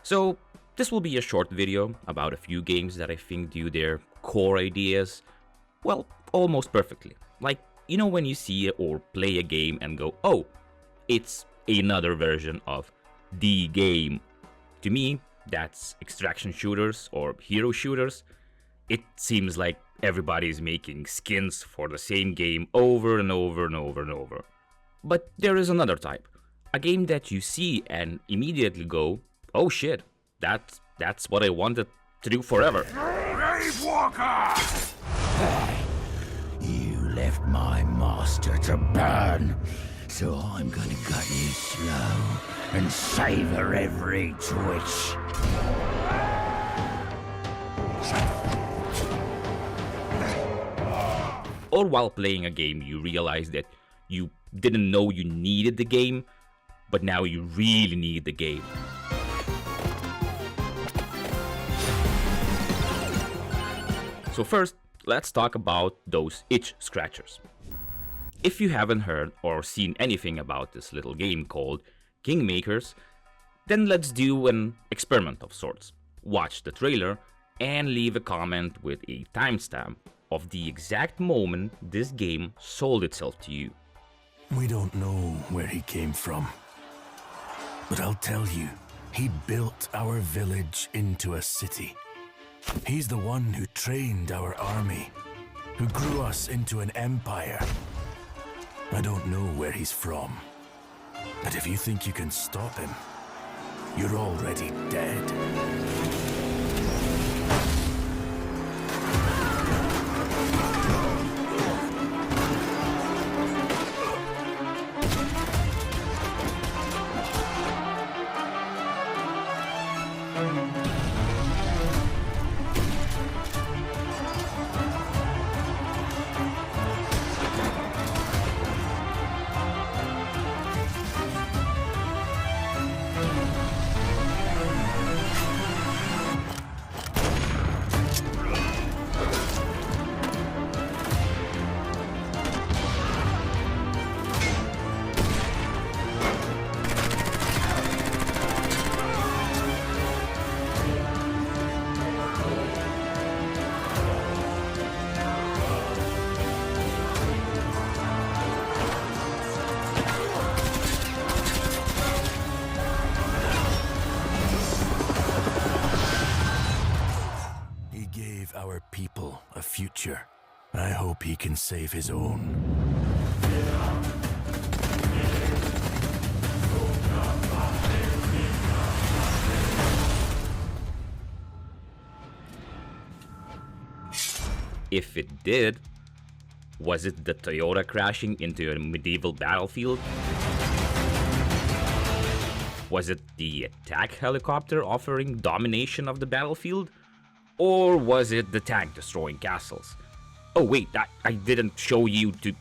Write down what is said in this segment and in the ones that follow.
So this will be a short video about a few games that I think do their core ideas, well, almost perfectly. Like, you know when you see or play a game and go, oh, it's another version of the game. To me, that's extraction shooters or hero shooters. It seems like everybody's making skins for the same game over and over and over and over. But there is another type. A game that you see and immediately go, oh shit, that's what I wanted to do forever. Grave Walker! You left my master to burn, so I'm gonna cut you slow and savor every twitch. Or while playing a game, you realize that you didn't know you needed the game, but now you really need the game. So first, let's talk about those itch scratchers. If you haven't heard or seen anything about this little game called Kingmakers, then let's do an experiment of sorts. Watch the trailer and leave a comment with a timestamp of the exact moment this game sold itself to you. We don't know where he came from, but I'll tell you, he built our village into a city. He's the one who trained our army, who grew us into an empire. I don't know where he's from, but if you think you can stop him, you're already dead. Our people a future. I hope he can save his own. If it did, was it the Toyota crashing into a medieval battlefield? Was it the attack helicopter offering domination of the battlefield? Or was it the tank destroying castles? Oh wait, I didn't show you to...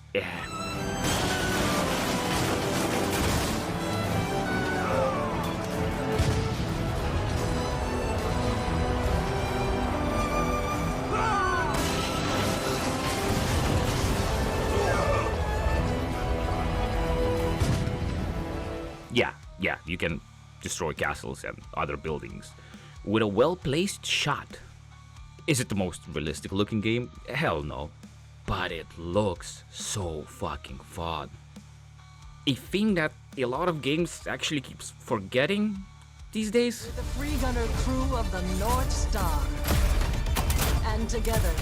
Yeah, you can destroy castles and other buildings with a well-placed shot. Is it the most realistic looking game? Hell no. But it looks so fucking fun. A thing that a lot of games actually keeps forgetting these days. We're the free gunner crew of the North Star. And together,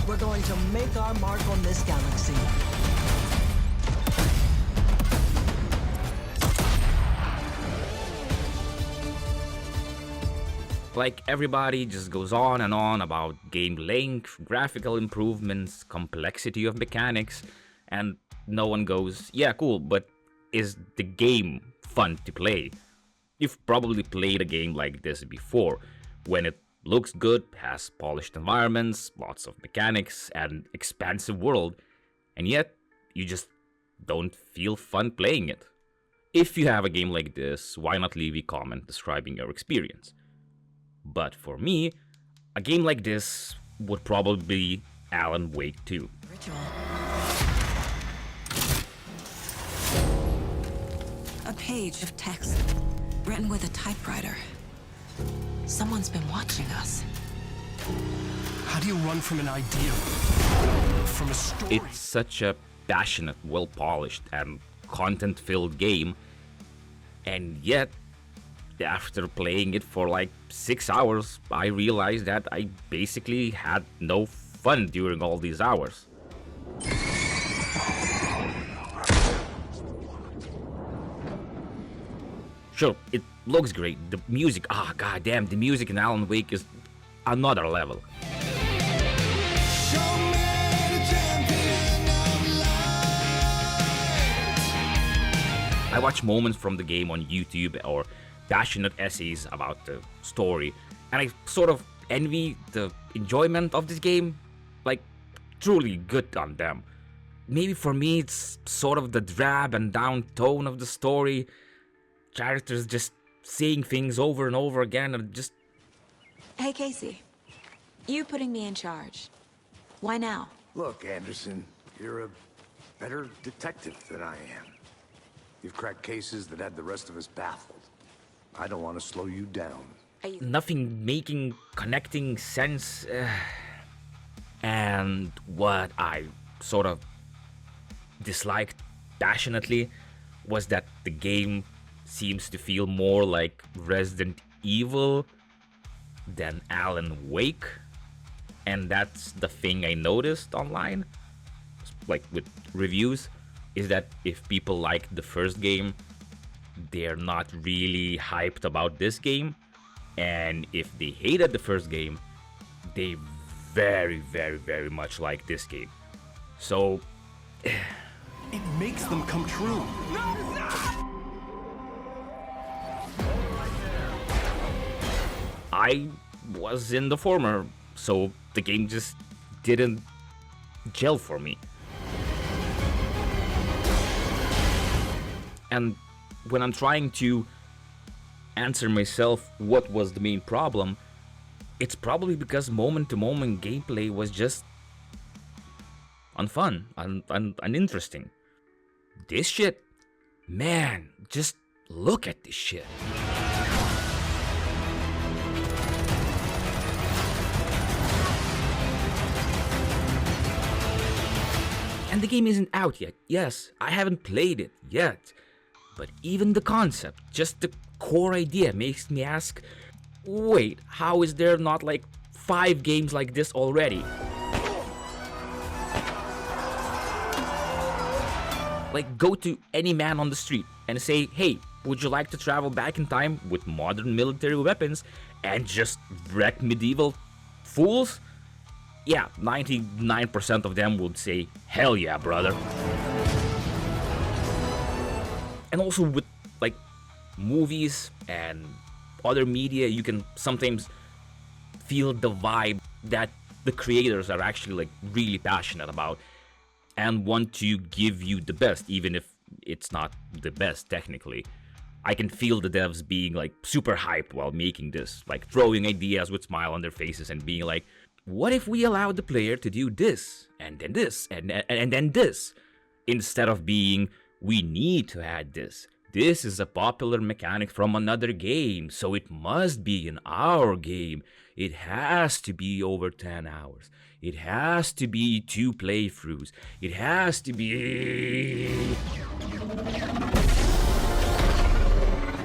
we're going to make our mark on this galaxy. Like, everybody just goes on and on about game length, graphical improvements, complexity of mechanics, and no one goes, yeah, cool, but is the game fun to play? You've probably played a game like this before, when it looks good, has polished environments, lots of mechanics, and expansive world, and yet you just don't feel fun playing it. If you have a game like this, why not leave a comment describing your experience? But for me, a game like this would probably be Alan Wake 2. Ritual. A page of text. Written with a typewriter. Someone's been watching us. How do you run from an idea? From a story? It's such a passionate, well-polished, and content-filled game, and yet, after playing it for like 6 hours, I realized that I basically had no fun during all these hours. Sure, it looks great. The music, goddamn, the music in Alan Wake is another level. I watch moments from the game on YouTube or passionate essays about the story, and I sort of envy the enjoyment of this game. Like, truly good on them. Maybe for me it's sort of the drab and down tone of the story. Characters just saying things over and over again and just... Hey, Casey. You putting me in charge. Why now? Look, Anderson, you're a better detective than I am. You've cracked cases that had the rest of us baffled. I don't want to slow you down. Nothing making, connecting sense. And what I sort of disliked passionately was that the game seems to feel more like Resident Evil than Alan Wake. And that's the thing I noticed online, like with reviews, is that if people like the first game, they're not really hyped about this game. And if they hated the first game, they very, very, very much like this game. So... It makes them come true. I was in the former, so the game just didn't gel for me. And when I'm trying to answer myself what was the main problem, it's probably because moment-to-moment gameplay was just unfun, uninteresting. This shit, man, just look at this shit. And the game isn't out yet. Yes, I haven't played it yet. But even the concept, just the core idea, makes me ask, wait, how is there not like 5 games like this already? Like, go to any man on the street and say, hey, would you like to travel back in time with modern military weapons and just wreck medieval fools? Yeah, 99% of them would say, hell yeah, brother. And also with, like, movies and other media, you can sometimes feel the vibe that the creators are actually, like, really passionate about and want to give you the best, even if it's not the best technically. I can feel the devs being, like, super hyped while making this, like, throwing ideas with smile on their faces and being like, what if we allow the player to do this, and then this, and then this, instead of being, we need to add this. This is a popular mechanic from another game, so it must be in our game. It has to be over 10 hours. It has to be 2 playthroughs. It has to be...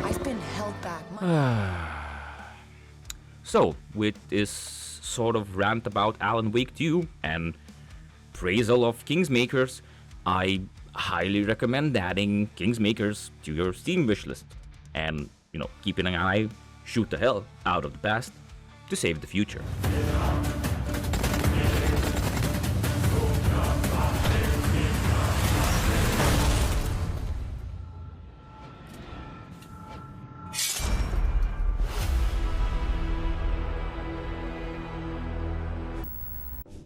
I've been held back. So, with this sort of rant about Alan Wake 2 and praisal of Kingmakers, I highly recommend adding Kingmakers to your Steam wishlist. And, you know, keeping an eye, shoot the hell out of the past to save the future.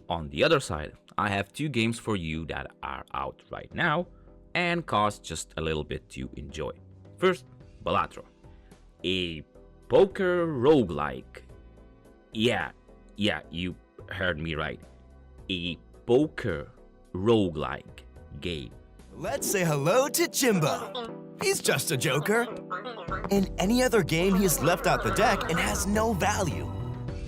On the other side, I have 2 games for you that are out right now and cost just a little bit to enjoy. First, Balatro, a poker roguelike. Yeah, you heard me right. A poker roguelike game. Let's say hello to Jimbo. He's just a joker. In any other game, he is left out the deck and has no value.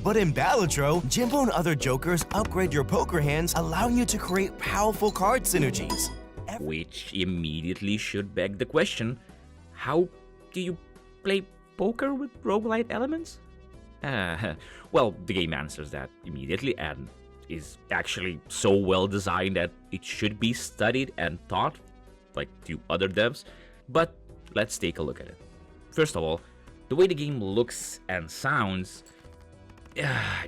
But in Balatro, Jimbo and other jokers upgrade your poker hands, allowing you to create powerful card synergies. Which immediately should beg the question, how do you play poker with roguelite elements? Well, the game answers that immediately and is actually so well designed that it should be studied and taught, like to other devs. But let's take a look at it. First of all, the way the game looks and sounds,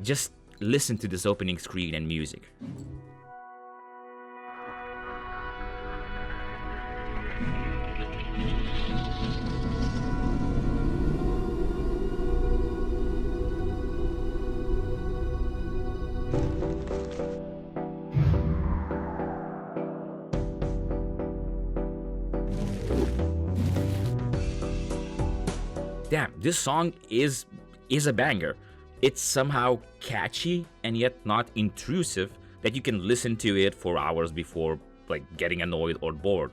just listen to this opening screen and music. Damn, this song is a banger. It's somehow catchy and yet not intrusive that you can listen to it for hours before like getting annoyed or bored.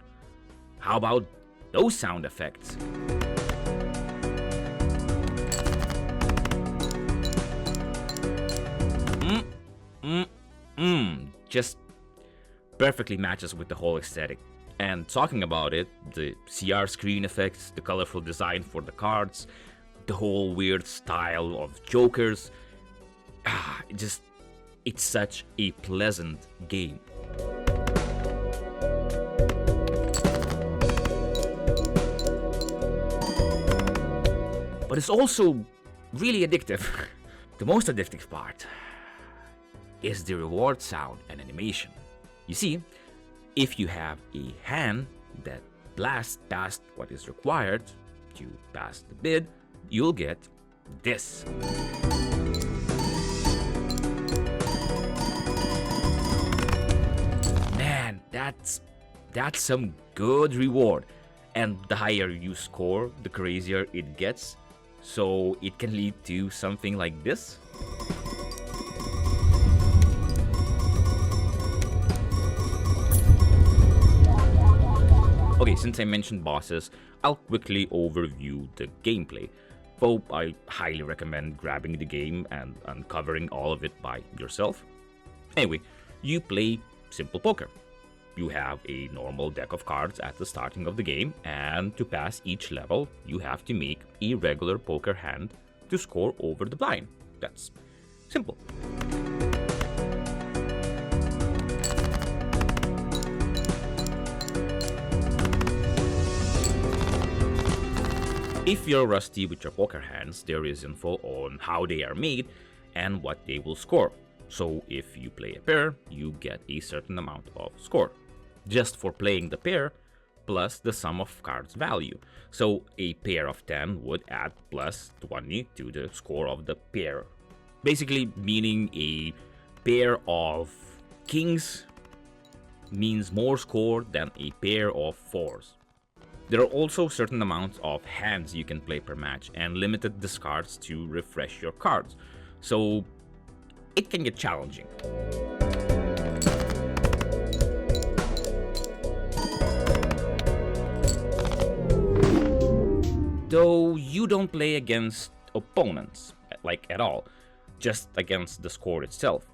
How about those sound effects? Just perfectly matches with the whole aesthetic. And talking about it, the CR screen effects, the colorful design for the cards, the whole weird style of jokers, it's such a pleasant game. But it's also really addictive. The most addictive part is the reward sound and animation. You see, if you have a hand that blasts past what is required to pass the bid, you'll get this. Man, that's some good reward. And the higher you score, the crazier it gets. So it can lead to something like this. Okay, since I mentioned bosses, I'll quickly overview the gameplay. Though I highly recommend grabbing the game and uncovering all of it by yourself. Anyway, you play simple poker. You have a normal deck of cards at the starting of the game, and to pass each level, you have to make a regular poker hand to score over the blind. That's simple. If you're rusty with your poker hands, there is info on how they are made and what they will score. So if you play a pair, you get a certain amount of score, just for playing the pair, plus the sum of cards value. So a pair of 10 would add plus 20 to the score of the pair. Basically meaning a pair of kings means more score than a pair of fours. There are also certain amounts of hands you can play per match and limited discards to refresh your cards, so it can get challenging. Though you don't play against opponents, like at all, just against the score itself.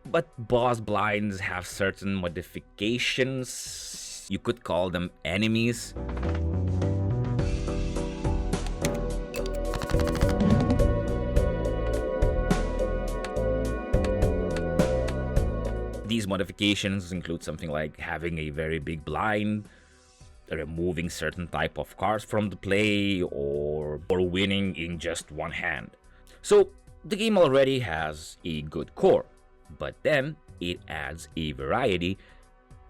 But boss blinds have certain modifications. You could call them enemies. These modifications include something like having a very big blind, removing certain type of cards from the play, or winning in just one hand. So the game already has a good core, but then it adds a variety,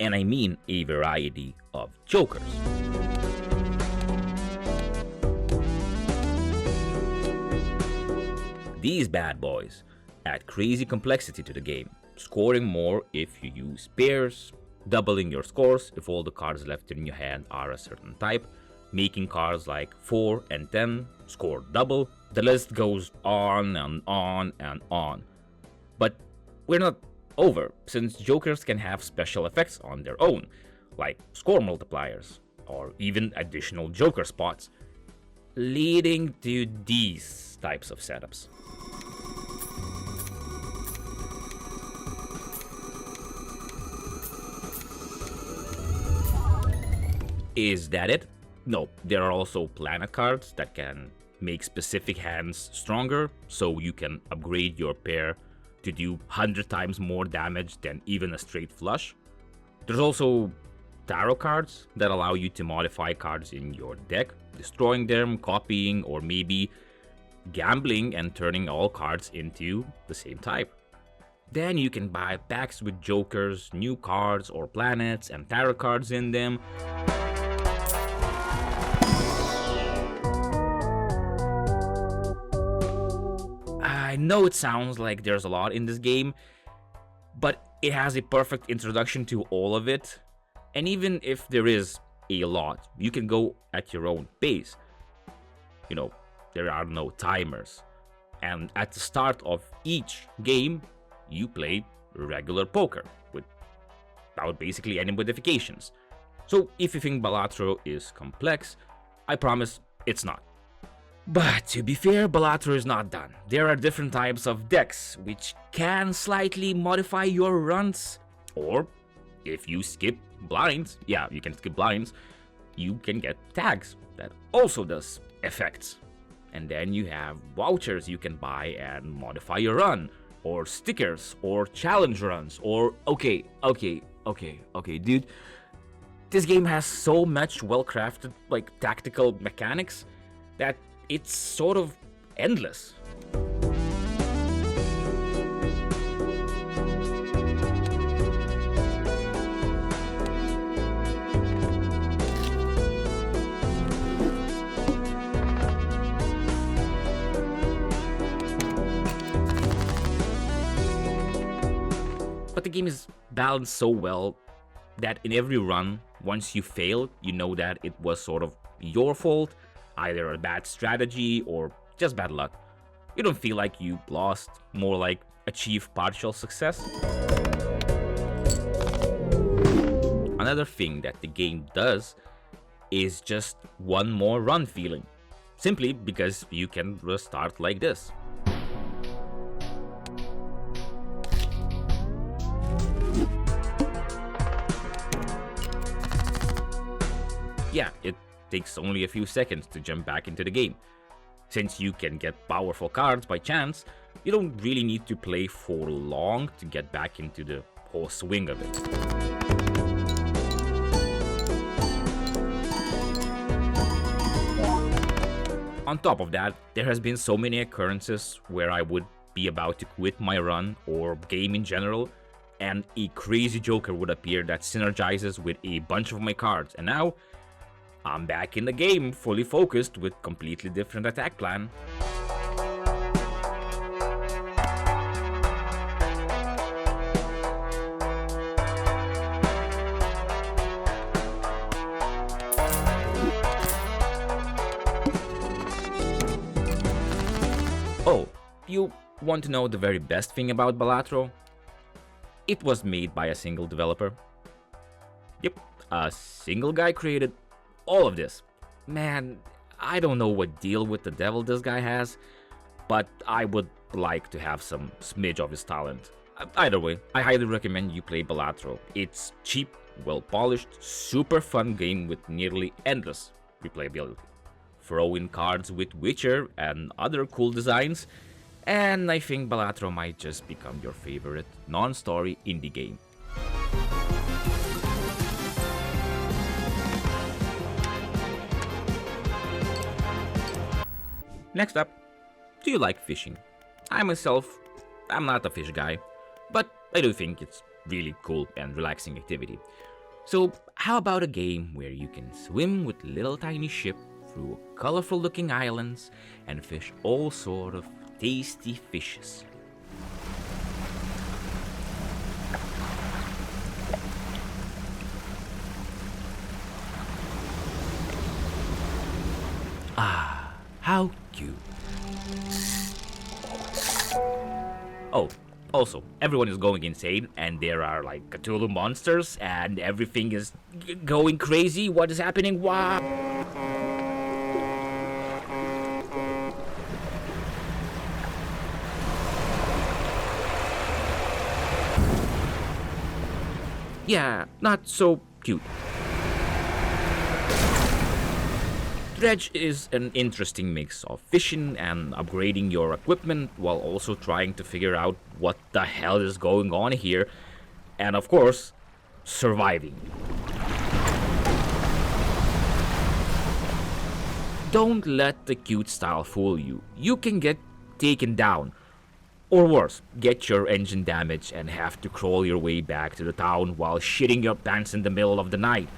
and I mean a variety of jokers. These bad boys add crazy complexity to the game, scoring more if you use pairs, doubling your scores if all the cards left in your hand are a certain type, making cards like 4 and 10 score double. The list goes on and on and on. But we're not over, since jokers can have special effects on their own, like score multipliers, or even additional joker spots. leading to these types of setups. Is that it? No, there are also planet cards that can make specific hands stronger, so you can upgrade your pair to do 100 times more damage than even a straight flush. There's also tarot cards that allow you to modify cards in your deck, destroying them, copying, or maybe gambling and turning all cards into the same type. Then you can buy packs with jokers, new cards or planets and tarot cards in them. I know it sounds like there's a lot in this game, but it has a perfect introduction to all of it. And even if there is a lot, you can go at your own pace. You know, there are no timers. And at the start of each game, you play regular poker without basically any modifications. So if you think Balatro is complex, I promise it's not. But to be fair, Balatro is not done. There are different types of decks which can slightly modify your runs, or if you skip blinds, yeah, you can skip blinds, you can get tags that also does effects. And then you have vouchers you can buy and modify your run, or stickers, or challenge runs, or okay, dude. This game has so much well-crafted, like, tactical mechanics that it's sort of endless. But the game is balanced so well that in every run, once you fail, you know that it was sort of your fault, either a bad strategy or just bad luck. You don't feel like you lost, more like achieve partial success. Another thing that the game does is just one more run feeling, simply because you can restart like this. Yeah, it takes only a few seconds to jump back into the game. Since you can get powerful cards by chance, you don't really need to play for long to get back into the whole swing of it. On top of that, there has been so many occurrences where I would be about to quit my run or game in general, and a crazy joker would appear that synergizes with a bunch of my cards, and now I'm back in the game, fully focused with completely different attack plan. Oh, you want to know the very best thing about Balatro? It was made by a single developer. Yep, a single guy created all of this. Man, I don't know what deal with the devil this guy has, but I would like to have some smidge of his talent. Either way, I highly recommend you play Balatro. It's cheap, well polished, super fun game with nearly endless replayability. Throw in cards with Witcher and other cool designs, and I think Balatro might just become your favorite non-story indie game. Next up, do you like fishing? I myself, I'm not a fish guy, but I do think it's really cool and relaxing activity. So how about a game where you can swim with little tiny ship through colorful looking islands and fish all sort of tasty fishes? Ah, how cute. Oh, also, everyone is going insane and there are like Cthulhu monsters and everything is going crazy. What is happening? Wow! yeah, not so cute. Dredge is an interesting mix of fishing and upgrading your equipment while also trying to figure out what the hell is going on here, and of course, surviving. Don't let the cute style fool you. You can get taken down. Or worse, get your engine damaged and have to crawl your way back to the town while shitting your pants in the middle of the night.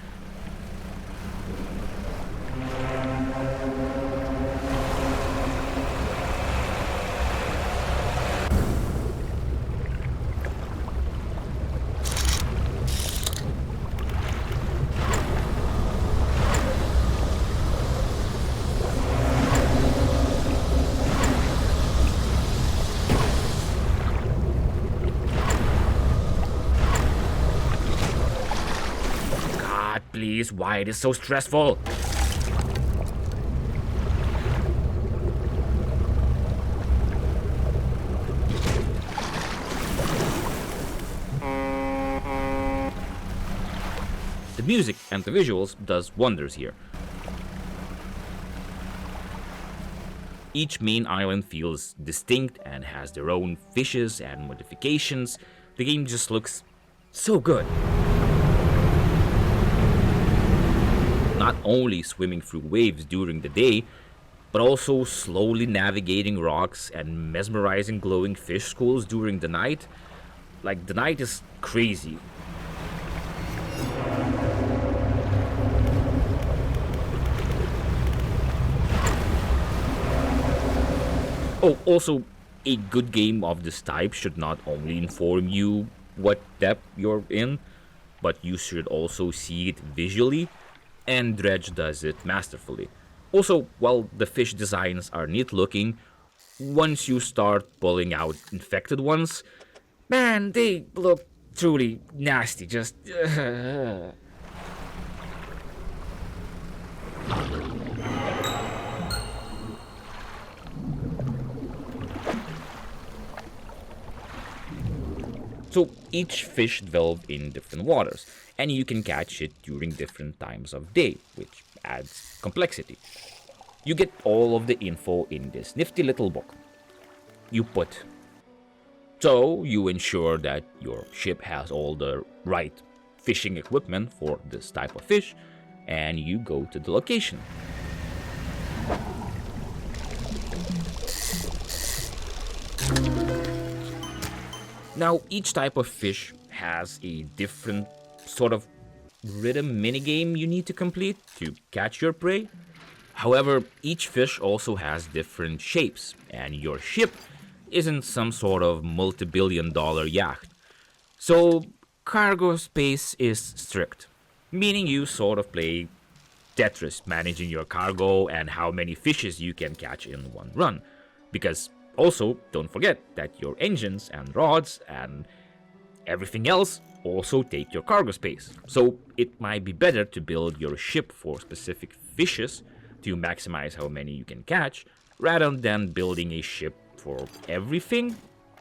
God, please, why it is so stressful? The music and the visuals does wonders here. Each main island feels distinct and has their own fishes and modifications. The game just looks so good. Not only swimming through waves during the day, but also slowly navigating rocks and mesmerizing glowing fish schools during the night. Like, the night is crazy. Oh, also, a good game of this type should not only inform you what depth you're in, but you should also see it visually, and Dredge does it masterfully. Also, while the fish designs are neat looking, once you start pulling out infected ones, man, they look truly nasty, just... So each fish develop in different waters, and you can catch it during different times of day, which adds complexity. You get all of the info in this nifty little book. So you ensure that your ship has all the right fishing equipment for this type of fish, and you go to the location. Now, each type of fish has a different sort of rhythm minigame you need to complete to catch your prey. However, each fish also has different shapes, and your ship isn't some sort of multi-billion-dollar yacht. So, cargo space is strict, meaning you sort of play Tetris, managing your cargo and how many fishes you can catch in one run. Because also, don't forget that your engines and rods and everything else also take your cargo space. So it might be better to build your ship for specific fishes to maximize how many you can catch, rather than building a ship for everything,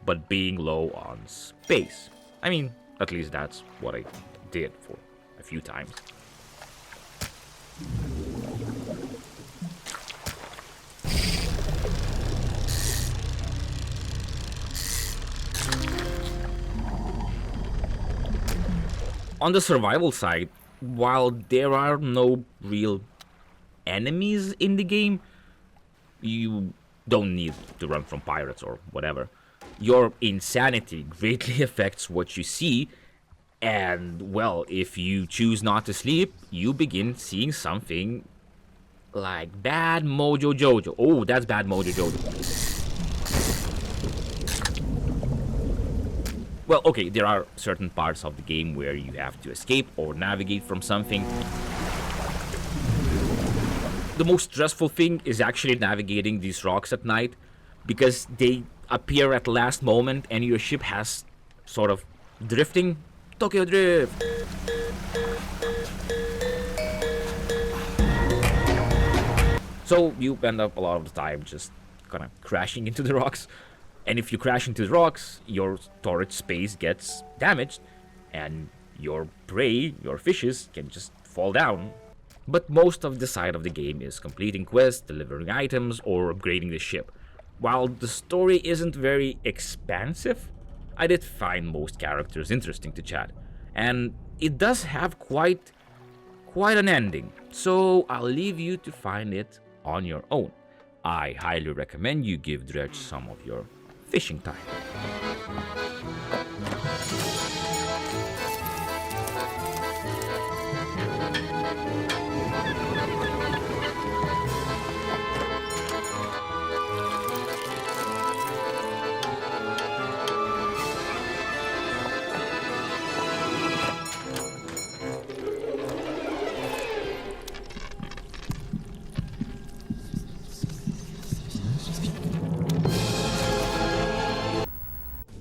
but being low on space. I mean, at least that's what I did for a few times. On the survival side, while there are no real enemies in the game, you don't need to run from pirates or whatever. Your insanity greatly affects what you see, and well, if you choose not to sleep, you begin seeing something like Bad Mojo Jojo. Oh, that's Bad Mojo Jojo. Well, okay, there are certain parts of the game where you have to escape or navigate from something. The most stressful thing is actually navigating these rocks at night, because they appear at the last moment and your ship has sort of drifting. Tokyo Drift! So you end up a lot of the time just kind of crashing into the rocks. And if you crash into the rocks, your storage space gets damaged, and your prey, your fishes, can just fall down. But most of the side of the game is completing quests, delivering items, or upgrading the ship. While the story isn't very expansive, I did find most characters interesting to chat, and it does have quite an ending, so I'll leave you to find it on your own. I highly recommend you give Dredge some of your fishing time.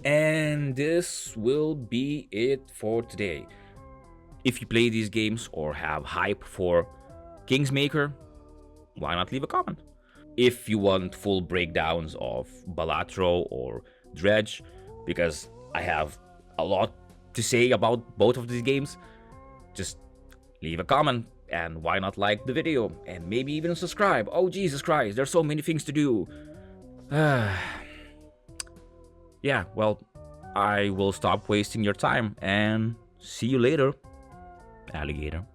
And this will be it for today. If you play these games or have hype for Kingsmaker, why not leave a comment? If you want full breakdowns of Balatro or Dredge, because I have a lot to say about both of these games, just leave a comment, and why not like the video and maybe even subscribe. Oh Jesus Christ, there's so many things to do. Yeah, well, I will stop wasting your time and see you later, alligator.